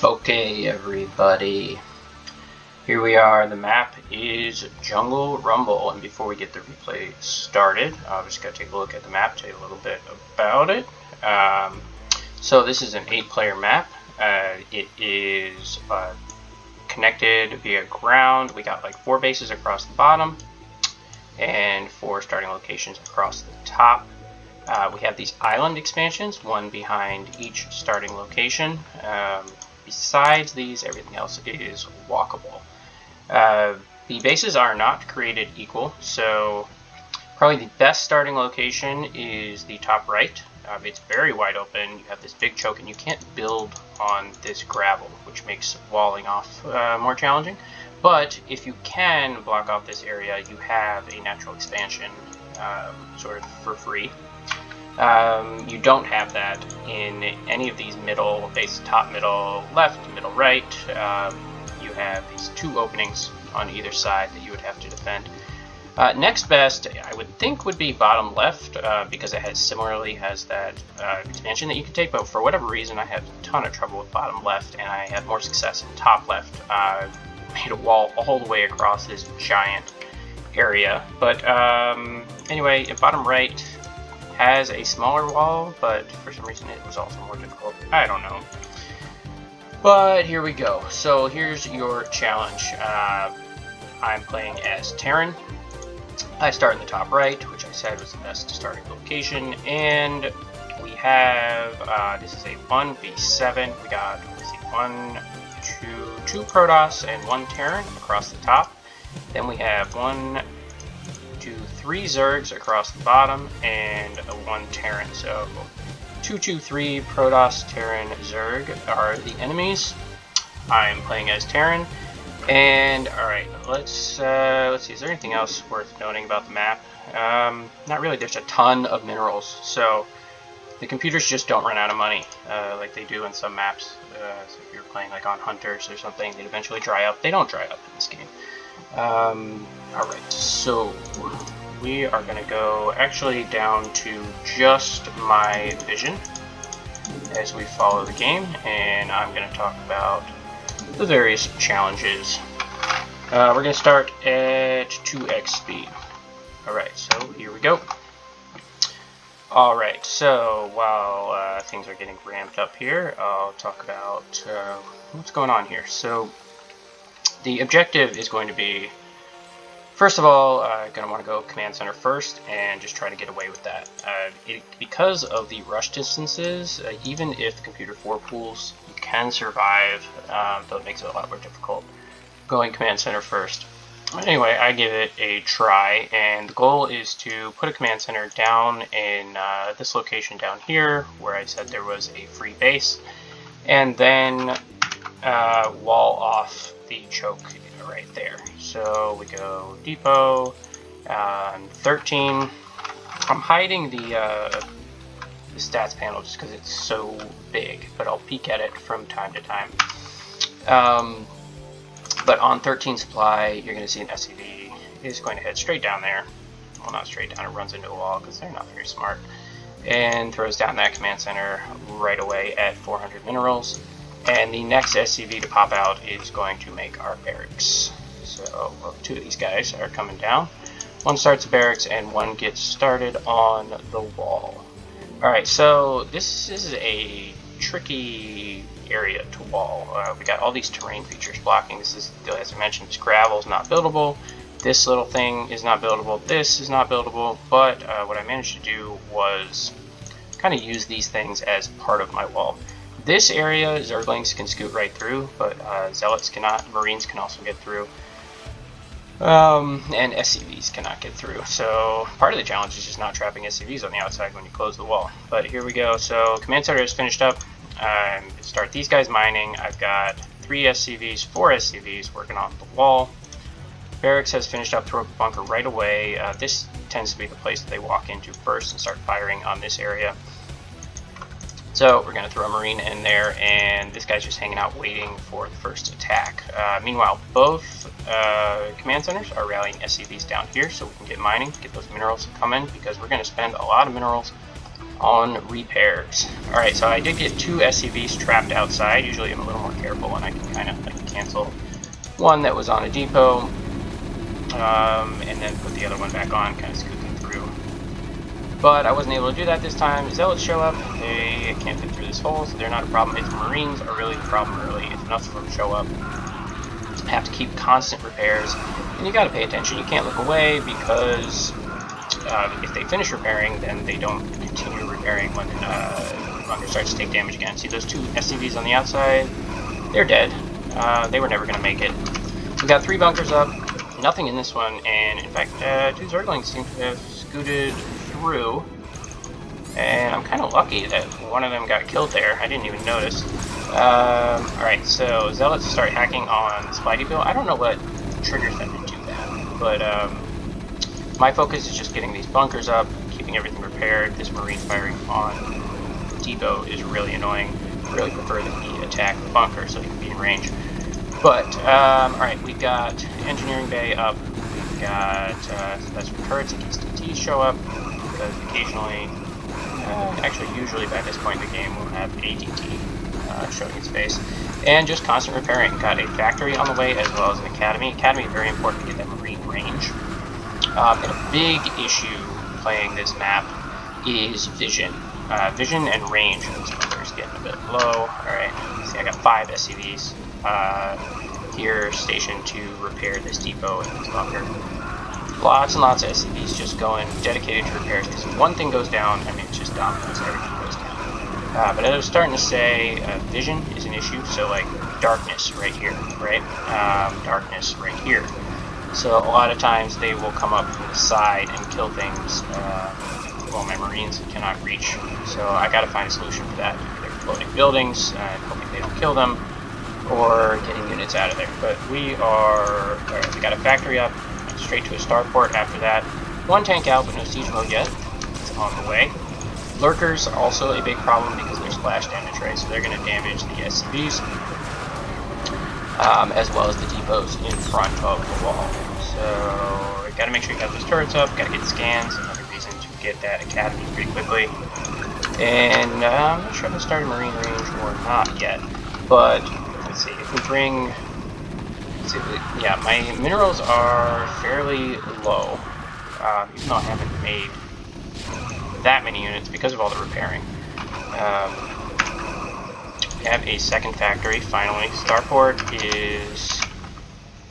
Okay, everybody, here we are. The map is Jungle Rumble, and before we get the replay started, I'm just going to take a look at the map, tell you a little bit about it. So this is an 8-player map. It is connected via ground. We got like 4 bases across the bottom and 4 starting locations across the top. We have these island expansions, one behind each starting location. Besides these, everything else is walkable. The bases are not created equal, so probably the best starting location is the top right. It's very wide open. You have this big choke, and you can't build on this gravel, which makes walling off more challenging. But if you can block off this area, you have a natural expansion sort of for free. You don't have that in any of these middle base, top, middle, left, middle, right. You have these 2 openings on either side that you would have to defend. Next best, I would think, would be bottom left, because it similarly has that expansion that you can take, but for whatever reason I had a ton of trouble with bottom left, and I had more success in top left. Made a wall all the way across this giant area, but anyway, bottom right has a smaller wall, but for some reason it was also more difficult. I don't know. But here we go. So here's your challenge. I'm playing as Terran. I start in the top right, which I said was the best starting location, and we have, this is a 1v7. We got, let's see, 2 Protoss and 1 Terran across the top. Then we have 3 Zergs across the bottom and 1 Terran. So 3 Protoss, Terran, Zerg are the enemies. I'm playing as Terran. And alright, let's see, is there anything else worth noting about the map? Not really. There's a ton of minerals, so the computers just don't run out of money like they do in some maps. So if you're playing like on Hunters or something, they'd eventually dry up. They don't dry up in this game. Alright, so we are going to go actually down to just my vision as we follow the game, and I'm going to talk about the various challenges. We're going to start at 2x speed. Alright, so here we go. Alright, so while things are getting ramped up here, I'll talk about what's going on here. So the objective is going to be, first of all, going to want to go command center first and just try to get away with that. Because of the rush distances, even if the computer 4 pools, you can survive, though it makes it a lot more difficult going command center first. Anyway, I give it a try, and the goal is to put a command center down in this location down here, where I said there was a free base, and then wall off the choke right there. So we go depot, 13. I'm hiding the stats panel just because it's so big, but I'll peek at it from time to time. But on 13 supply, you're going to see an SCV is going to head straight down there. Well, not straight down, it runs into a wall because they're not very smart, and throws down that command center right away at 400 minerals. And the next SCV to pop out is going to make our barracks. So, well, 2 of these guys are coming down. 1 starts a barracks and 1 gets started on the wall. Alright, so this is a tricky area to wall. We got all these terrain features blocking. This is, as I mentioned, this gravel is not buildable. This little thing is not buildable. This is not buildable. But what I managed to do was kind of use these things as part of my wall. This area, Zerglings can scoot right through, but Zealots cannot. Marines can also get through. And SCVs cannot get through. So part of the challenge is just not trapping SCVs on the outside when you close the wall. But here we go. So command center is finished up. Start these guys mining. I've got 3 SCVs, 4 SCVs working off the wall. Barracks has finished up, throw a bunker right away. This tends to be the place that they walk into first and start firing on this area. So we're going to throw a Marine in there, and this guy's just hanging out waiting for the first attack. Meanwhile, both command centers are rallying SCVs down here so we can get mining, get those minerals come in, because we're going to spend a lot of minerals on repairs. Alright, so I did get 2 SCVs trapped outside. Usually I'm a little more careful and I can kind of like cancel one that was on a depot, and then put the other one back on, kind of scoot them through. But I wasn't able to do that this time. Zealots show up, they can't fit through this hole, so they're not a problem. It's Marines are really the problem early. If enough of them show up, have to keep constant repairs, and you got to pay attention. You can't look away because if they finish repairing, then they don't continue repairing when bunker starts to take damage again. See those 2 SCVs on the outside? They're dead. They were never going to make it. We got 3 bunkers up, nothing in this one, and in fact, 2 Zerglings seem to have scooted through, and I'm kind of lucky that one of them got killed there. I didn't even notice. Alright, so Zealots start hacking on the supply depot. I don't know what triggers them to do that, but my focus is just getting these bunkers up, keeping everything repaired. This Marine firing on the depot is really annoying. I really prefer that he attack the bunker so he can be in range. But, alright, we've got Engineering Bay up. We've got, that's for turrets in case TTs show up, because occasionally, actually usually by this point in the game we'll have ATT showing its face. And just constant repairing. Got a factory on the way as well as an academy. Academy is very important to get that Marine range. And a big issue playing this map is vision. Vision and range. This bunker's getting a bit low. Alright, see I got 5 SCVs here stationed to repair this depot and this bunker. Lots and lots of SCVs just going dedicated to repairs, because if one thing goes down, I mean, it's just dominoes, everything goes down. But as I was starting to say, vision is an issue, so like darkness right here, right? Darkness right here. So a lot of times they will come up from the side and kill things while my Marines cannot reach. So I gotta find a solution for that. Either floating buildings and hoping they don't kill them, or getting units out of there. But we got a factory up, straight to a starport after that. 1 tank out, but no siege mode yet. It's on the way. Lurkers are also a big problem because they're splash damage, right? So they're going to damage the SCVs, as well as the depots in front of the wall. So got to make sure you got those turrets up, got to get scans, another reason to get that academy pretty quickly. And I'm not sure if I started Marine range or not yet, but let's see, if we bring... Yeah, my minerals are fairly low, even though I haven't made that many units because of all the repairing. We have a second factory, finally. Starport is...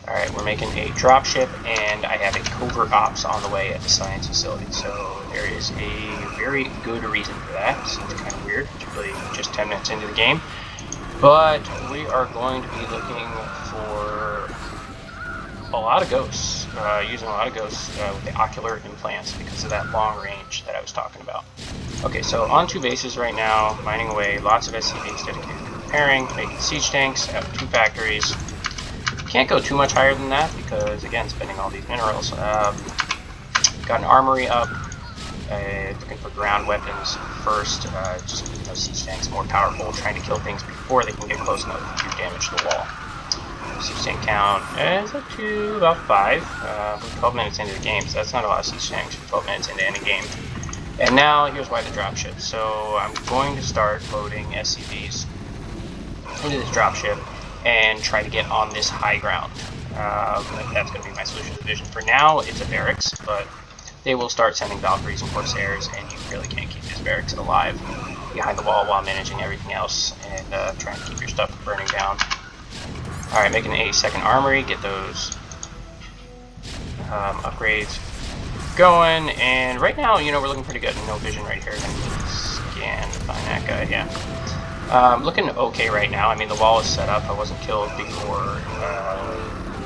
Alright, we're making a dropship, and I have a covert ops on the way at the science facility, so there is a very good reason for that. Seems kind of weird, particularly just 10 minutes into the game. But we are going to be looking for a lot of ghosts, using a lot of ghosts with the ocular implants because of that long range that I was talking about. Okay, so on 2 bases right now, mining away, lots of SCVs dedicated to repairing, making siege tanks, have 2 factories. Can't go too much higher than that because, again, spending all these minerals. Got an armory up, looking for ground weapons first, just making those siege tanks more powerful, trying to kill things before they can get close enough to damage the wall. Siege tank count is up to about 5. We're 12 minutes into the game, so that's not a lot of siege tanks for 12 minutes into any game. And now, here's why the dropship. So I'm going to start loading SCVs into this dropship and try to get on this high ground. That's going to be my solution to the vision. For now, it's a barracks, but they will start sending Valkyries and Corsairs, and you really can't keep this barracks alive behind the wall while managing everything else and trying to keep your stuff from burning down. Alright, making a second armory, get those upgrades going, and right now, you know, we're looking pretty good. No vision right here. Scan, find that guy, yeah. Looking okay right now. I mean, the wall is set up. I wasn't killed before,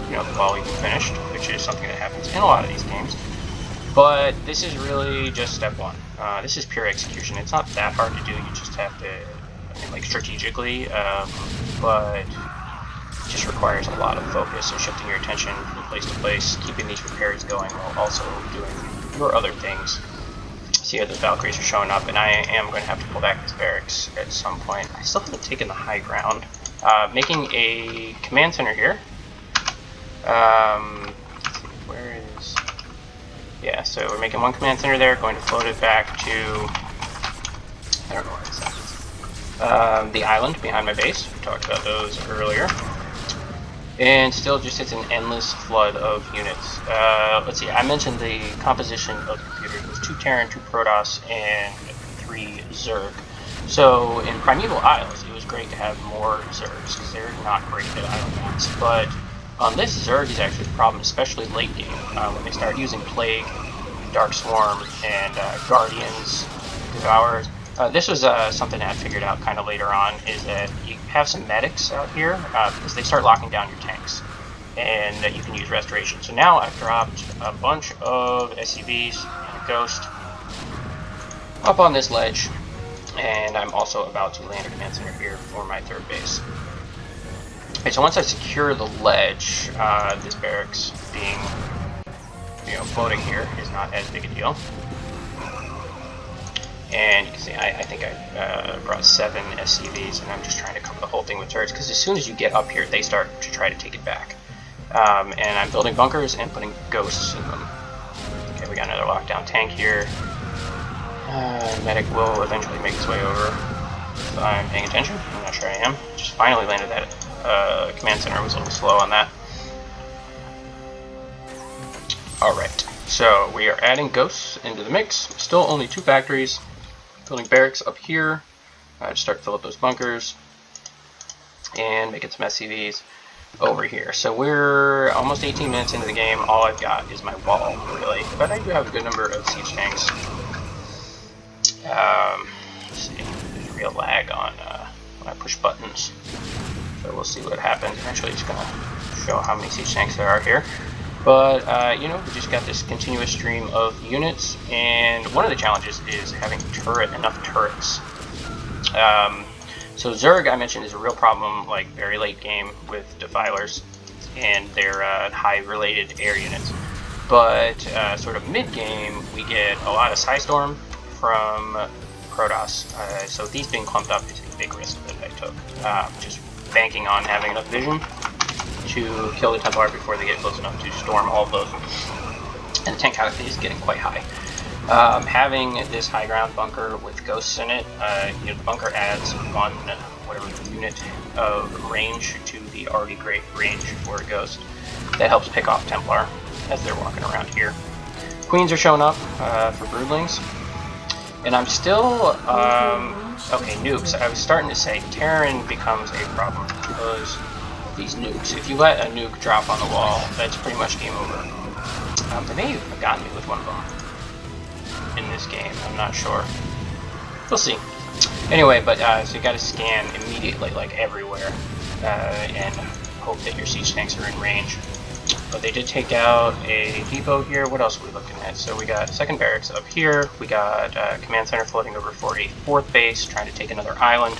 you know, the wall even finished, which is something that happens in a lot of these games. But this is really just step 1. This is pure execution. It's not that hard to do. You just have to, I mean, like, strategically, but it just requires a lot of focus and shifting your attention from place to place, keeping these repairs going while also doing your other things. See how those Valkyries are showing up, and I am going to have to pull back this barracks at some point. I still haven't taken the high ground. Making a command center here. Let's see, where is... Yeah, so we're making 1 command center there, going to float it back to The island behind my base, we talked about those earlier. And still just it's an endless flood of units. Let's see, I mentioned the composition of the computer. It was 2 Terran, 2 Protoss, and 3 Zerg. So in Primeval Isles, it was great to have more Zergs, because they're not great at island maps. But on this, Zerg is actually the problem, especially late game, when they start using Plague, Dark Swarm, and Guardians, Devourers. This was something I figured out kind of later on, is that you have some medics out here, because they start locking down your tanks, and you can use restoration. So now I've dropped a bunch of SCVs and a Ghost up on this ledge, and I'm also about to land a command center here for my 3rd base. Okay, so once I secure the ledge, this barracks being, floating here is not as big a deal. And you can see I think I brought 7 SCVs, and I'm just trying to cover the whole thing with turrets, because as soon as you get up here, they start to try to take it back. And I'm building bunkers and putting ghosts in them. Okay, we got another lockdown tank here. Medic will eventually make its way over if I'm paying attention. I'm not sure I am. Just finally landed that. Command center was a little slow on that. Alright, so we are adding ghosts into the mix. Still only 2 factories. Building barracks up here to start to fill up those bunkers. And making some SCVs over here. So we're almost 18 minutes into the game. All I've got is my wall, really. But I do have a good number of siege tanks. Let's see, there's real lag on when I push buttons. So we'll see what happens. Eventually it's going to show how many siege tanks there are here. But, we just got this continuous stream of units, and one of the challenges is having enough turrets. So Zerg, I mentioned, is a real problem, like, very late game with Defilers and their high-related air units. But, sort of mid-game, we get a lot of Psystorm from Protoss. So these being clumped up is a big risk that I took. Just banking on having enough vision to kill the Templar before they get close enough to storm all of those. And the tank count is getting quite high. Having this high ground bunker with ghosts in it, the bunker adds 1 unit of range to the already great range for a ghost. That helps pick off Templar as they're walking around here. Queens are showing up for broodlings. And I'm still, okay, nukes. I was starting to say Terran becomes a problem because these nukes. If you let a nuke drop on the wall, that's pretty much game over. They may even have gotten me with one of them in this game. I'm not sure. We'll see. Anyway, but so you got to scan immediately, like everywhere, and hope that your siege tanks are in range. But they did take out a depot here. What else are we looking at? So we got 2nd barracks up here. We got command center floating over 4th base, trying to take another island.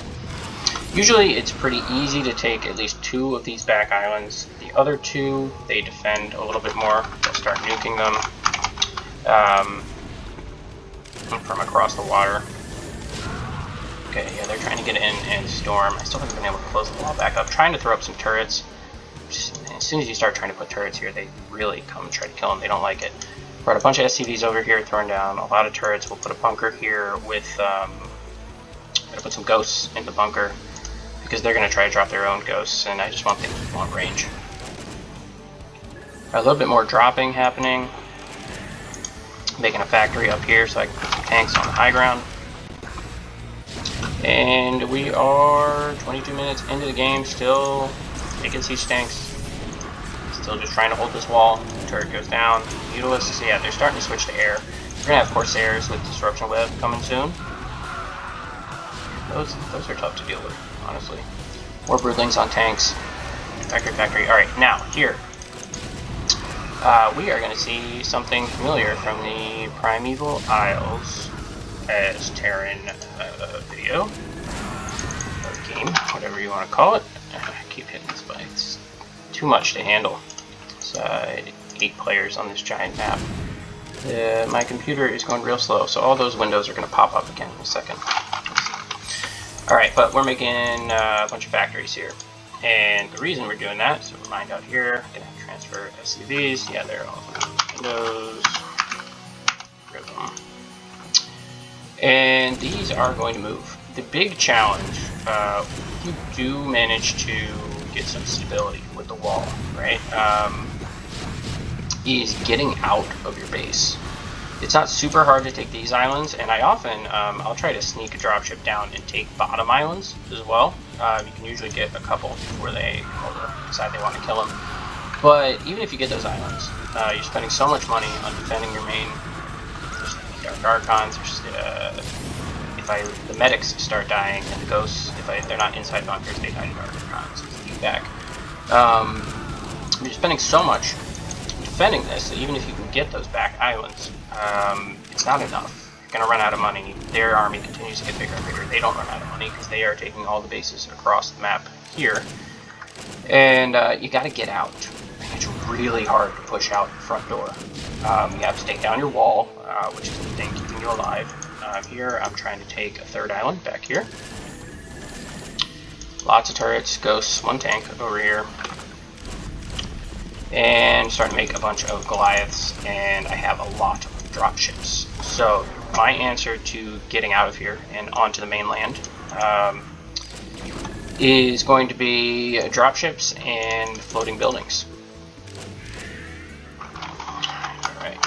Usually it's pretty easy to take at least 2 of these back islands. The other 2, they defend a little bit more. They'll start nuking them from across the water. Okay, yeah, they're trying to get in and storm. I still haven't been able to close the wall back up. Trying to throw up some turrets. As soon as you start trying to put turrets here, they really come and try to kill them. They don't like it. Brought a bunch of SCVs over here, throwing down a lot of turrets. We'll put a bunker here with, I'm gonna put some ghosts in the bunker, because they're going to try to drop their own ghosts, and I just want them to keep on range. A little bit more dropping happening. Making a factory up here so I can put some tanks on the high ground. And we are 22 minutes into the game, still making siege tanks. Still just trying to hold this wall. The turret goes down. Mutalisks, yeah, they're starting to switch to air. We're going to have Corsairs with Disruption Web coming soon. Those are tough to deal with, honestly. More broodlings on tanks. Factory. Alright, now, here. We are going to see something familiar from the Primeval Isles as Terran video. Or game, whatever you want to call it. I keep hitting this, but it's too much to handle. It's 8 players on this giant map. My computer is going real slow, so all those windows are going to pop up again in a second. Alright, but we're making a bunch of factories here. And the reason we're doing that, so we're mined out here, going to transfer SCVs. Yeah, they're all windows. Grab them. And these are going to move. the big challenge, if you do manage to get some stability with the wall, right, is getting out of your base. It's not super hard to take these islands, and I often, I'll try to sneak a dropship down and take bottom islands as well. You can usually get a couple before they decide they want to kill them. But even if you get those islands, you're spending so much money on defending your main. There's Dark Archons, the medics start dying, and the ghosts, if they're not inside bunkers, they die to Dark Archons, so you back. You're spending so much defending this that even if you can get those back islands, it's not enough. You're going to run out of money. Their army continues to get bigger and bigger. They don't run out of money because they are taking all the bases across the map here. And you got to get out. It's really hard to push out the front door. You have to take down your wall, which is the thing keeping you alive. Here, I'm trying to take a third island back here. Lots of turrets, ghosts, one tank over here. And starting to make a bunch of Goliaths, and I have a lot of dropships. So my answer to getting out of here and onto the mainland is going to be dropships and floating buildings. Alright.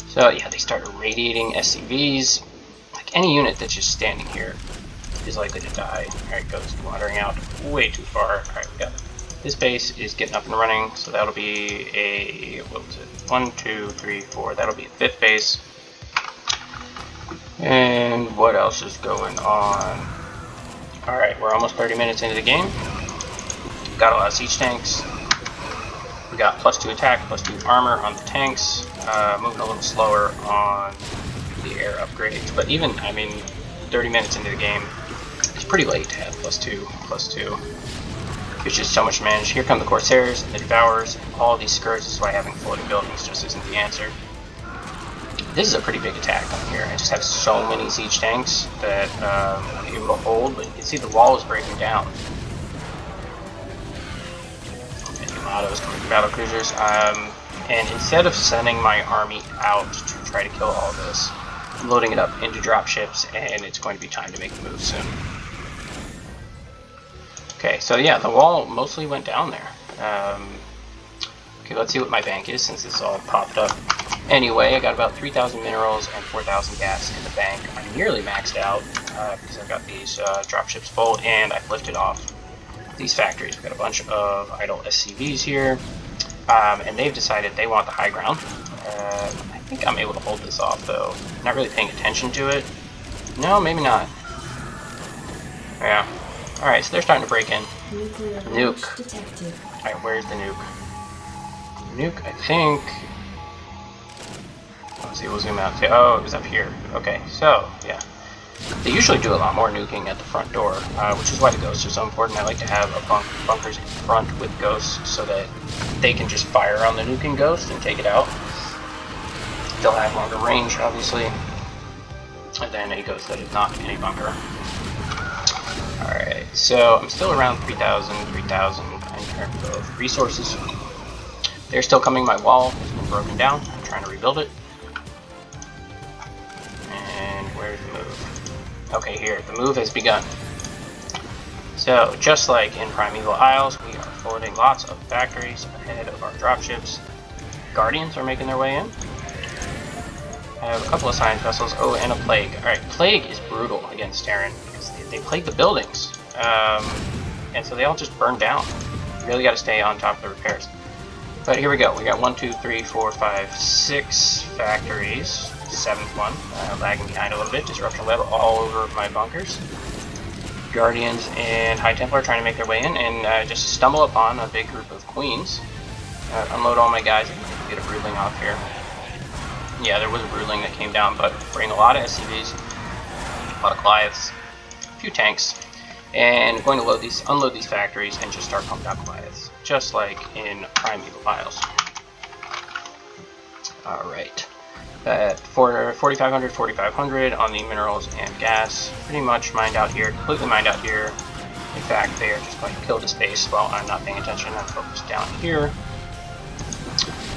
So yeah, they start irradiating SCVs. Like any unit that's just standing here is likely to die. Alright, goes watering out way too far. Alright, we got it. This base is getting up and running, so that'll be a, what was it, 1, 2, 3, 4, that'll be a 5th base. And what else is going on? Alright, we're almost 30 minutes into the game. Got a lot of siege tanks. We got +2 attack, +2 armor on the tanks. Moving a little slower on the air upgrades, but even, I mean, 30 minutes into the game, it's pretty late to have +2. There's just so much to manage. Here come the Corsairs and the Devourers and all these skirts. This is why having floating buildings just isn't the answer. This is a pretty big attack on here. I just have so many siege tanks that I'm able to hold, but you can see the wall is breaking down. And the Amados coming from battle cruisers. And instead of sending my army out to try to kill all this, I'm loading it up into dropships, and it's going to be time to make the move soon. Okay, so yeah, the wall mostly went down there. Okay, let's see what my bank is since this all popped up. Anyway, I got about 3,000 minerals and 4,000 gas in the bank. I'm nearly maxed out because I've got these dropships full, and I've lifted off these factories. We've got a bunch of idle SCVs here, and they've decided they want the high ground. I think I'm able to hold this off, though. Not really paying attention to it. No, maybe not. Yeah. Alright, so they're starting to break in. Nuke. Alright, where's the nuke? Nuke, I think... Let's see, we'll zoom out. Oh, it was up here. Okay, so, yeah. They usually do a lot more nuking at the front door, which is why the ghosts are so important. I like to have a bunkers in front with ghosts so that they can just fire on the nuking ghost and take it out. They'll have longer range, obviously, than a ghost that is not in a bunker. Alright, so I'm still around 3,000 in terms of resources. They're still coming. My wall has been broken down. I'm trying to rebuild it. And where's the move? Okay, here. The move has begun. So, just like in Primeval Isles, we are floating lots of factories ahead of our dropships. Guardians are making their way in. I have a couple of science vessels. Oh, and a plague. Alright, plague is brutal against Terran. They plague the buildings, and so they all just burn down. You really got to stay on top of the repairs. But here we go. We got 1, 2, 3, 4, 5, 6 factories. 7th one, lagging behind a little bit. Disruption level all over my bunkers. Guardians and High Templar are trying to make their way in, and just stumble upon a big group of queens. Unload all my guys. Get a broodling off here. Yeah, there was a broodling that came down, but bring a lot of SCVs, a lot of Goliaths, few tanks, and going to unload these factories and just start pumping out Goliaths, just like in Primeval Isles. Alright, at 4,500 on the minerals and gas, pretty much mined out here, completely mined out here. In fact, they are just going to kill this base while I'm not paying attention. I'm focused down here.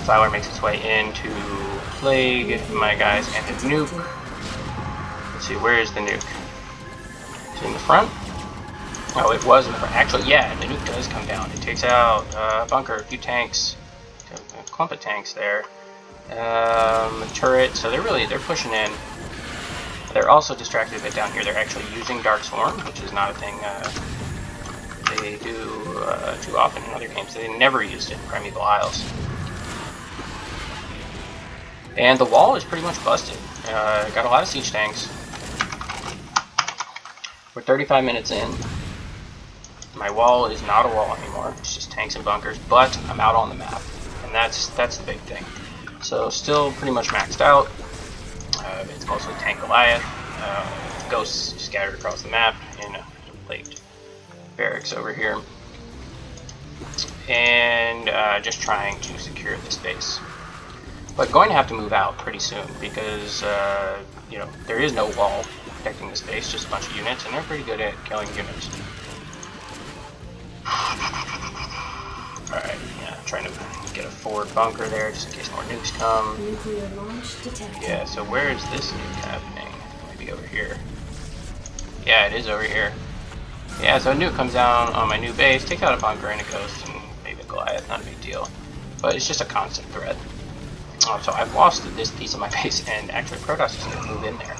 Flower makes its way into Plague, my guys, and a nuke. Let's see, where is the nuke? Is it in the front? Oh, it was in the front. Actually, yeah, the nuke does come down. It takes out a bunker, a few tanks, a clump of tanks there. A turret, so they're pushing in. They're also distracted a bit down here. They're actually using Dark Swarm, which is not a thing they do too often in other games. They never used it in Primeval Isles. And the wall is pretty much busted. Got a lot of siege tanks. We're 35 minutes in. My wall is not a wall anymore. It's just tanks and bunkers, but I'm out on the map, and that's the big thing. So still pretty much maxed out. It's mostly tank Goliath. Ghosts scattered across the map in a late barracks over here, and just trying to secure this base. But going to have to move out pretty soon because you know, there is no wall protecting this base, just a bunch of units, and they're pretty good at killing units. Alright, yeah, trying to get a forward bunker there just in case more nukes come. Nuclear launch detected. Yeah, so where is this nuke happening? Maybe over here. Yeah, it is over here. Yeah, so a nuke comes down on my new base, takes out a bunker and a ghost and maybe a Goliath, not a big deal. But it's just a constant threat. So I've lost this piece of my base, and actually Protoss is going to move in there.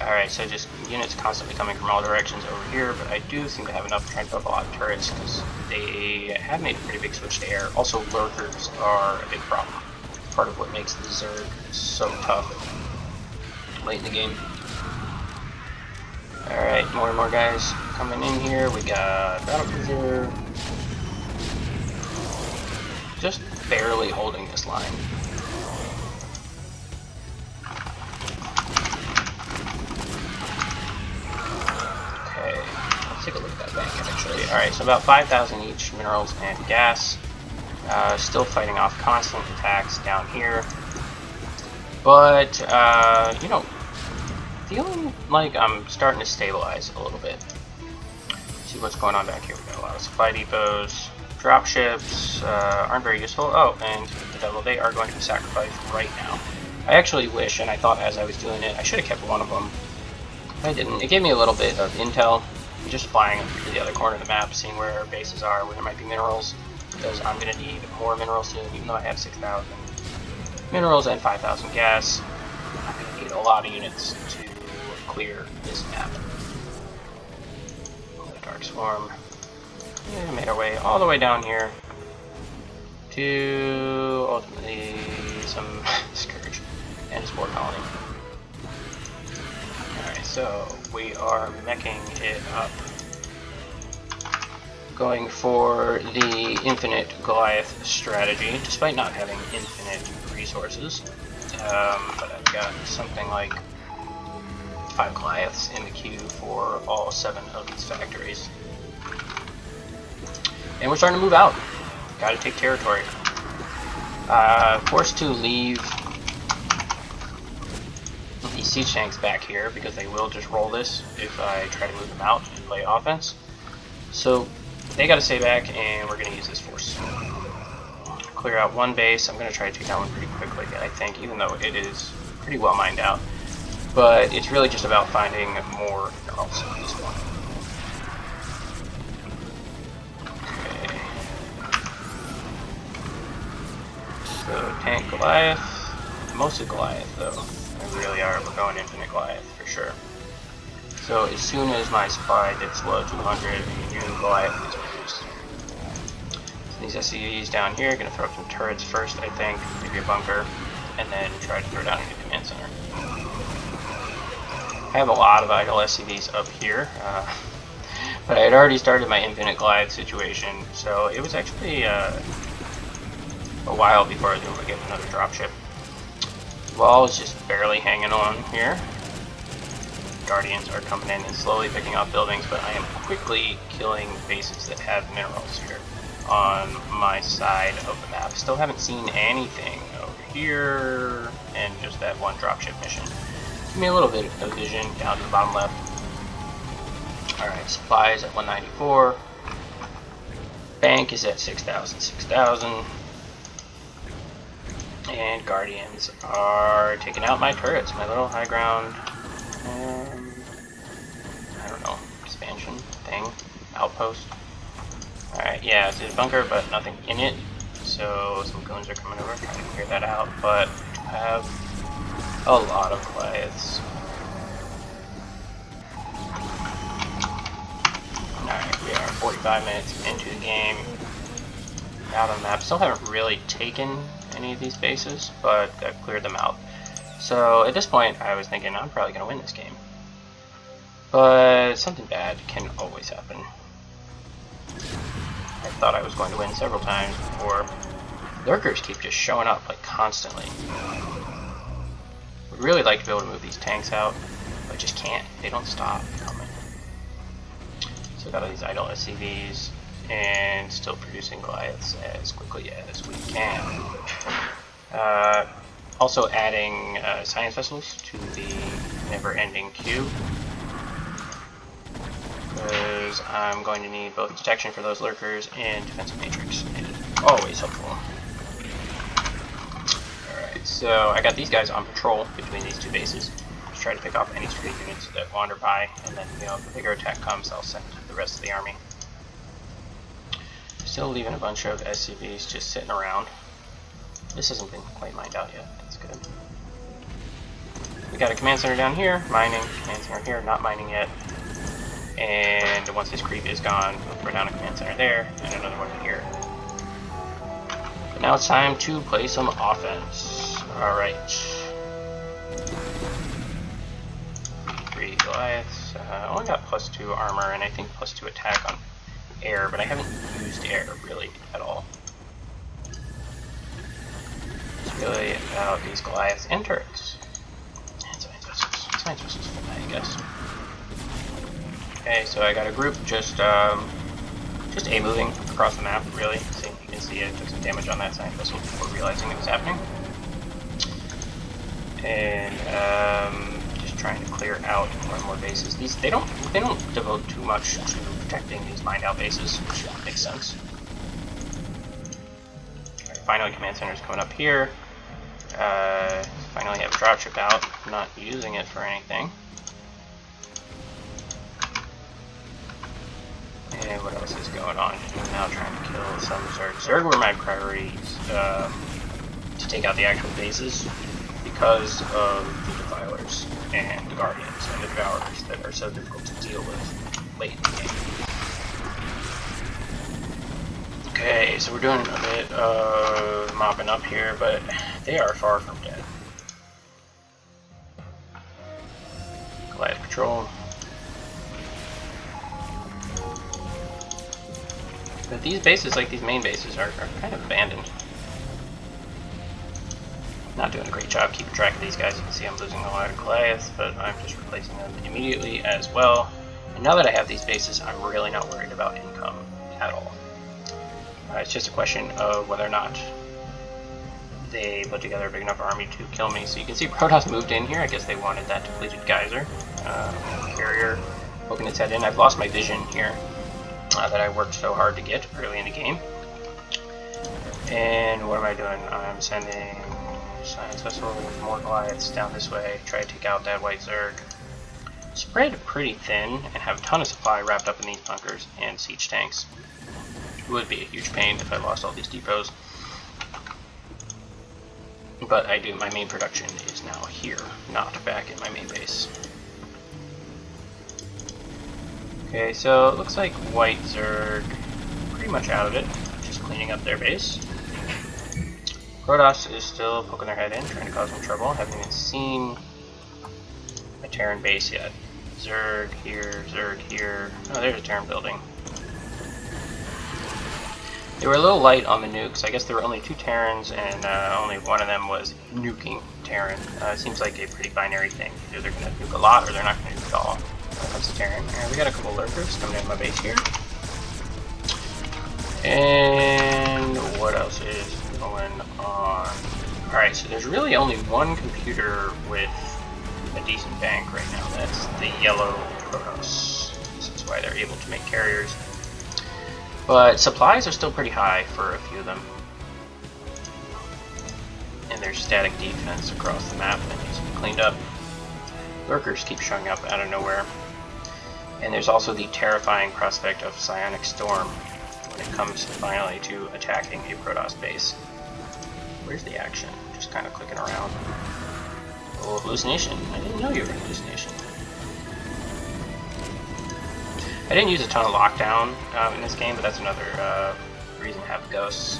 Alright, so just units constantly coming from all directions over here, but I do seem to have enough to try and build a lot of turrets, because they have made a pretty big switch to air. Also, lurkers are a big problem. Part of what makes the Zerg so tough late in the game. Alright, more and more guys coming in here. We got Battlecruiser. Just barely holding this line. Okay, let's take a look at that bank actually. Alright, so about 5,000 each, minerals and gas. Still fighting off constant attacks down here. But, you know, feeling like I'm starting to stabilize a little bit. See what's going on back here. We got a lot of supply depots. Dropships aren't very useful. Oh, and the devil, they are going to be sacrificed right now. I actually wish, and I thought as I was doing it, I should have kept one of them. I didn't. It gave me a little bit of intel, just flying to the other corner of the map, seeing where our bases are, where there might be minerals, because I'm going to need more minerals soon, even though I have 6,000 minerals and 5,000 gas. I'm going to need a lot of units to clear this map. Dark Swarm. Yeah, we made our way all the way down here to ultimately some Scourge and a Spore Colony. Alright, so we are meching it up. Going for the infinite Goliath strategy, despite not having infinite resources. But I've got something like 5 Goliaths in the queue for all 7 of these factories. And we're starting to move out. Gotta take territory. Forced to leave these siege tanks back here because they will just roll this if I try to move them out and play offense. So they gotta stay back, and we're gonna use this force. Clear out one base. I'm gonna try to take that one pretty quickly, I think, even though it is pretty well mined out. But it's really just about finding more minerals at this point. So tank Goliath, mostly Goliath though. We really are. We're going infinite Goliath for sure. So as soon as my supply dips below 200, a new Goliath is produced. So these SCVs down here are going to throw up some turrets first, I think, maybe a bunker, and then try to throw down a new command center. I have a lot of idle SCVs up here, but I had already started my infinite Goliath situation, so it was actually a while before I was able to get another dropship. Wall is just barely hanging on here. Guardians are coming in and slowly picking off buildings, but I am quickly killing bases that have minerals here on my side of the map. Still haven't seen anything over here, and just that one dropship mission. Give me a little bit of vision down to the bottom left. Alright, supplies at 194. Bank is at 6,000. And Guardians are taking out my turrets, my little high ground, I don't know, expansion thing, outpost. Alright, yeah, it's a bunker, but nothing in it. So some goons are coming over, trying to clear that out, but I have a lot of Goliaths. Alright, we are 45 minutes into the game. Out on the map. Still haven't really taken any of these bases, but I've cleared them out. So at this point, I was thinking I'm probably going to win this game. But something bad can always happen. I thought I was going to win several times before. Lurkers keep just showing up like constantly. Would really like to be able to move these tanks out, but just can't. They don't stop coming. So got all these idle SCVs and still producing Goliaths as quickly as we can. Also adding science vessels to the never-ending queue, because I'm going to need both detection for those lurkers and defensive matrix. It is always helpful. Alright, so I got these guys on patrol between these two bases. Just try to pick off any street units that wander by, and then, you know, if a bigger attack comes, I'll send the rest of the army. Still leaving a bunch of SCVs just sitting around. This hasn't been quite mined out yet. That's good. We got a command center down here, mining. Command center here, not mining yet. And once this creep is gone, we'll throw down a command center there, and another one here. But now it's time to play some offense. Alright. 3 Goliaths. Only got +2 armor, and I think +2 attack on air, but I haven't used air really at all. It's really about these Goliaths and turrets. And science vessels. Science vessels for that, I guess. Okay, so I got a group just A moving across the map, really. So you can see I took some damage on that science vessel before realizing it was happening. And just trying to clear out more and more bases. These they don't devote too much to protecting these mined out bases, which makes sense. Alright, finally command center's coming up here. Finally have a dropship out. I'm not using it for anything. And what else is going on? I'm now trying to kill some Zerg. Zerg were my priorities to take out the actual bases because of the Defilers and the Guardians and the Devourers that are so difficult to deal with late in the game. Okay, so we're doing a bit of mopping up here, but they are far from dead. Goliath patrol. But these bases, like these main bases, are kind of abandoned. Not doing a great job keeping track of these guys. You can see I'm losing a lot of Goliaths, but I'm just replacing them immediately as well. And now that I have these bases, I'm really not worried about income at all. It's just a question of whether or not they put together a big enough army to kill me. So you can see Protoss moved in here. I guess they wanted that depleted geyser. Carrier poking its head in. I've lost my vision here. That I worked so hard to get early in the game. And what am I doing? I'm sending science vessel with more Goliaths down this way, try to take out that white Zerg. Spread pretty thin and have a ton of supply wrapped up in these bunkers and siege tanks. It would be a huge pain if I lost all these depots. But I do, my main production is now here, not back in my main base. Okay, so it looks like white Zerg pretty much out of it, just cleaning up their base. Protoss is still poking their head in, trying to cause some trouble. Haven't even seen a Terran base yet. Zerg here, Zerg here. Oh, there's a Terran building. They were a little light on the nukes. I guess there were only 2 Terrans, and only one of them was nuking Terran. It seems like a pretty binary thing. Either they're going to nuke a lot, or they're not going to nuke at all. That's a Terran. We got a couple lurkers coming in my base here. And what else is going on? Alright, so there's really only one computer with a decent bank right now. That's the yellow Protoss. This is why they're able to make carriers. But supplies are still pretty high for a few of them. and their static defense across the map that needs to be cleaned up. Lurkers keep showing up out of nowhere. And there's also the terrifying prospect of psionic storm when it comes finally to attacking a Protoss base. Where's the action? Just kind of clicking around. Oh, hallucination. I didn't know you were a hallucination. I didn't use a ton of lockdown in this game, but that's another reason to have ghosts.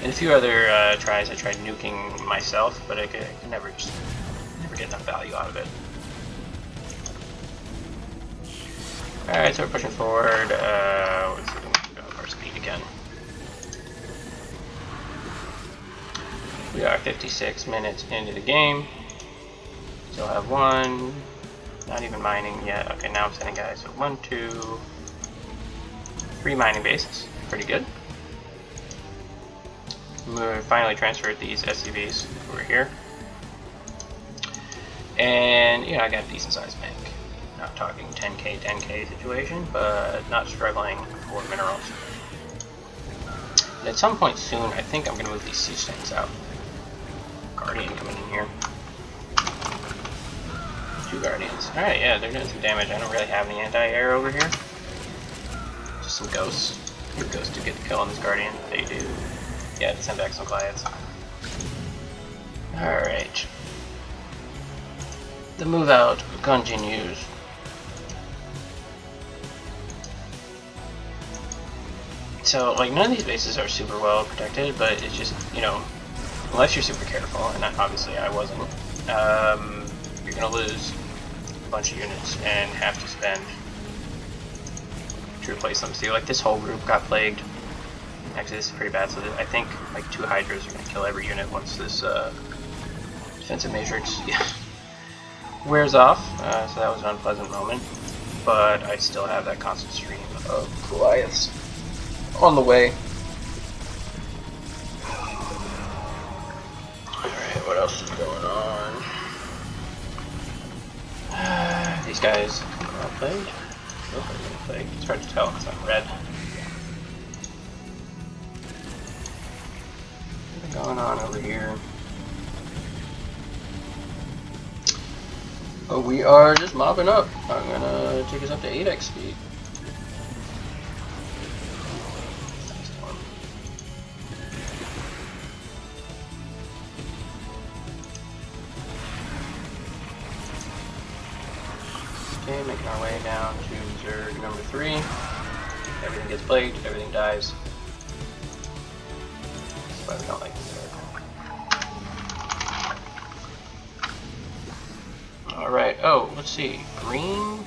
In a few other tries, I tried nuking myself, but I could never get enough value out of it. Alright, so we're pushing forward. Let's see if we can go up our speed again. We are 56 minutes into the game. Still have one. Not even mining yet. Okay, now I'm sending guys. So 1, 2, 3 mining bases. Pretty good. We finally transferred these SCVs over here. And, you know, I got a decent sized bank. Not talking 10k situation, but not struggling for minerals. And at some point soon, I think I'm going to move these siege tanks out. Guardian coming in here. 2 Guardians. Alright, yeah, they're doing some damage. I don't really have any anti-air over here. Just some ghosts. Your ghosts do get the kill on this Guardian. They do. Yeah, to send back some Goliaths. Alright. The move out continues. So, like, none of these bases are super well protected, but it's just, you know, unless you're super careful, and obviously I wasn't, you're gonna lose a bunch of units and have to spend to replace them. See, like, this whole group got plagued. Actually, this is pretty bad, so I think, like, 2 Hydras are gonna kill every unit once this, defensive matrix wears off, so that was an unpleasant moment, but I still have that constant stream of Goliaths on the way. Alright, what else is going on? These guys are all plagued. Nope, they're not plagued. It's hard to tell because I'm red. What's going on over here? Oh, we are just mobbing up. I'm gonna take us up to 8x speed. Okay, making our way down to Zerg number 3. Everything gets plagued, everything dies. That's why we don't like the Zerg. Alright, oh, let's see. Green?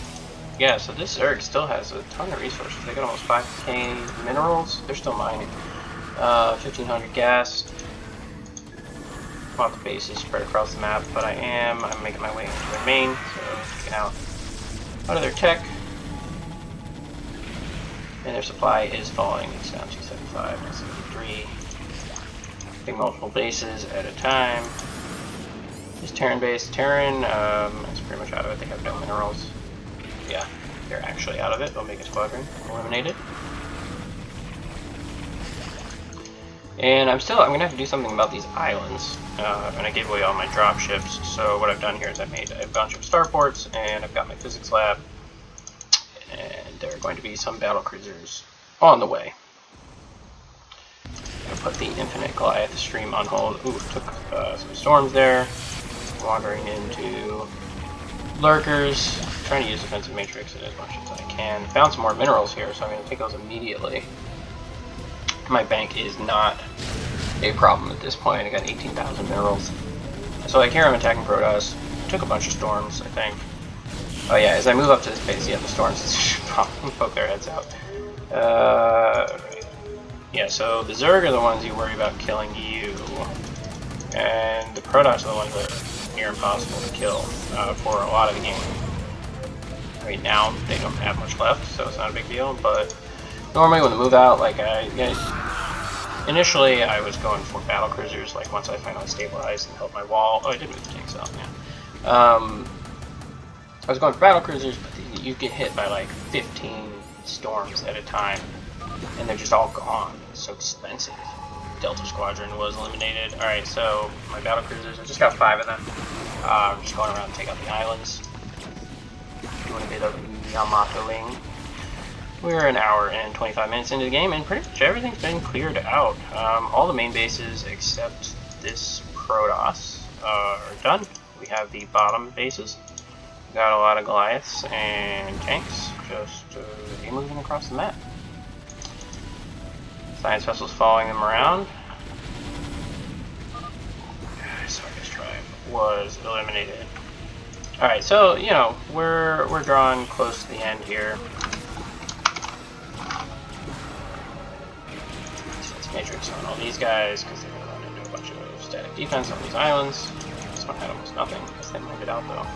Yeah, so this Zerg still has a ton of resources. They got almost 5k minerals. They're still mining. 1500 gas. Lots of bases spread across the map, but I'm making my way into their main, so taking out of their tech. And their supply is falling. It's down to 75, not 73. Getting multiple bases at a time. This Terran base. Terran is pretty much out of it. They have no minerals. Yeah, they're actually out of it. Omega Squadron eliminated. And I'm gonna have to do something about these islands. And I gave away all my drop ships. So what I've done here is I've made a bunch of starports, and I've got my physics lab. And there are going to be some battle cruisers on the way. I'm gonna put the Infinite Goliath stream on hold. Ooh, took some storms there. Wandering into lurkers, trying to use defensive matrix as much as I can. Found some more minerals here, so I'm going to take those immediately. My bank is not a problem at this point. I got 18,000 minerals. So like here I'm attacking Protoss. Took a bunch of storms, I think. Oh yeah, as I move up to this base, yeah, the storms poke their heads out. Right. Yeah, so the Zerg are the ones you worry about killing you. And the Protoss are the ones that near impossible to kill for a lot of the game. Right now they don't have much left, so it's not a big deal, but normally when they move out, like initially I was going for battle cruisers, like once I finally stabilized and held my wall. Oh, I did move the tanks out, yeah. I was going for battle cruisers, but you get hit by like 15 storms at a time. and they're just all gone. It's so expensive. Delta Squadron was eliminated. Alright, so my battle cruisers, I just got 5 of them. I'm just going around to take out the islands. Doing a bit of Yamatoing. We're an hour and 25 minutes into the game, and pretty much everything's been cleared out. All the main bases except this Protoss are done. We have the bottom bases. Got a lot of Goliaths and tanks just moving across the map. Science vessels following them around. Sarkis tribe was eliminated. Alright, so, you know, we're drawing close to the end here. Defense matrix on all these guys, because they're going to run into a bunch of static defense on these islands. This one had almost nothing, because they mined it out, though.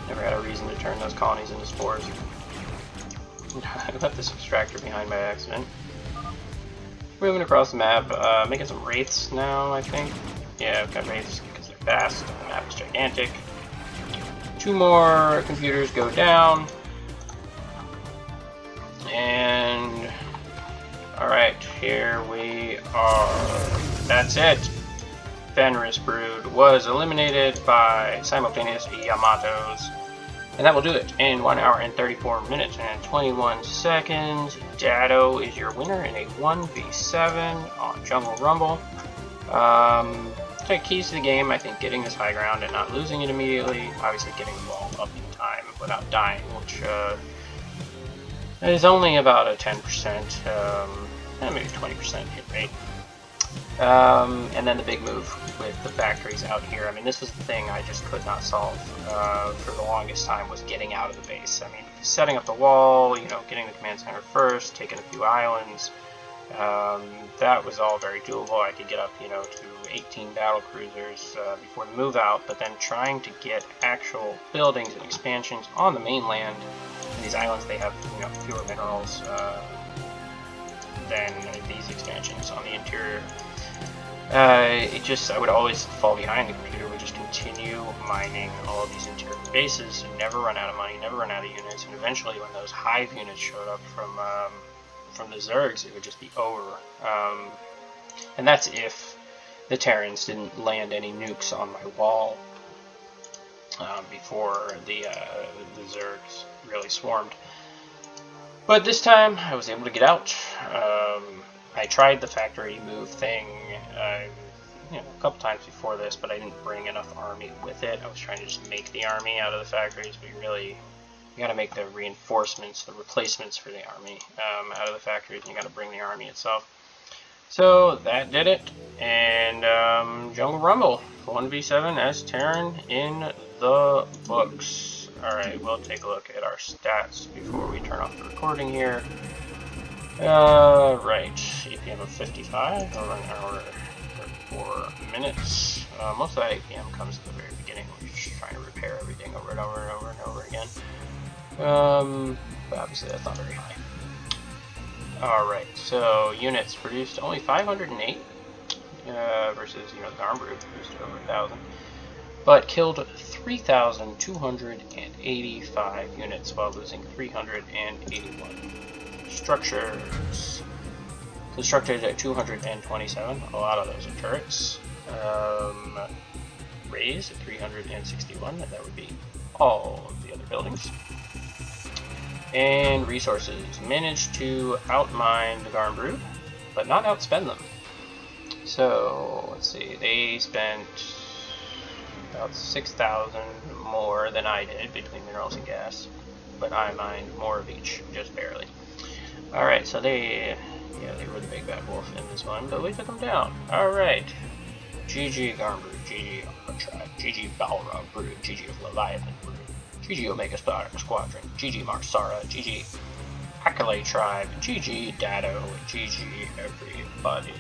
Never had a reason to turn those colonies into spores. I left this extractor behind by accident. Moving across the map, making some wraiths now, I think. Yeah, I've got wraiths because they're fast. The map is gigantic. 2 more computers go down. And alright, here we are. That's it. Fenris Brood was eliminated by simultaneous Yamatos. And that will do it in 1 hour and 34 minutes and 21 seconds. Dado is your winner in a 1v7 on Jungle Rumble. So keys to the game, I think getting this high ground and not losing it immediately. Obviously getting the ball up in time without dying, which is only about a 10%, maybe 20% hit rate. And then the big move with the factories out here. I mean, this was the thing I just could not solve for the longest time, was getting out of the base. I mean, setting up the wall, you know, getting the command center first, taking a few islands, that was all very doable. I could get up, you know, to 18 battle cruisers before the move out, but then trying to get actual buildings and expansions on the mainland. And these islands, they have, you know, fewer minerals than these expansions on the interior. I would always fall behind. The computer would just continue mining all of these interior bases and never run out of money, never run out of units, and eventually when those hive units showed up from the Zergs, it would just be over. And that's if the Terrans didn't land any nukes on my wall before the Zergs really swarmed. But this time, I was able to get out. I tried the factory move thing you know, a couple times before this, but I didn't bring enough army with it. I was trying to just make the army out of the factories, but you got to make the reinforcements, the replacements for the army out of the factories, and you got to bring the army itself. So that did it, and Jungle Rumble 1v7 as Terran in the books. Alright, we'll take a look at our stats before we turn off the recording here. Right, APM of 55, over an hour 34 minutes. Most of that APM comes at the very beginning. We're just trying to repair everything over and over and over and over again. But obviously that's not very high. Alright, so units produced only 508 versus, you know, the Garmbrood produced over 1,000. But killed 3,285 units while losing 381. Structures constructed at 227. A lot of those are turrets. Raised at 361. That would be all of the other buildings. And resources managed to outmine the Garmbrood, but not outspend them. So let's see, they spent about 6,000 more than I did between minerals and gas, but I mined more of each, just barely. Alright, so they were the big bad wolf in this one, but we took them down. Alright. GG Garmbrood, GG Armor Tribe, GG Balrog Brood, GG Leviathan Brood, GG Omega Squadron, GG Marsara, GG Accolade Tribe, GG Dado, GG everybody.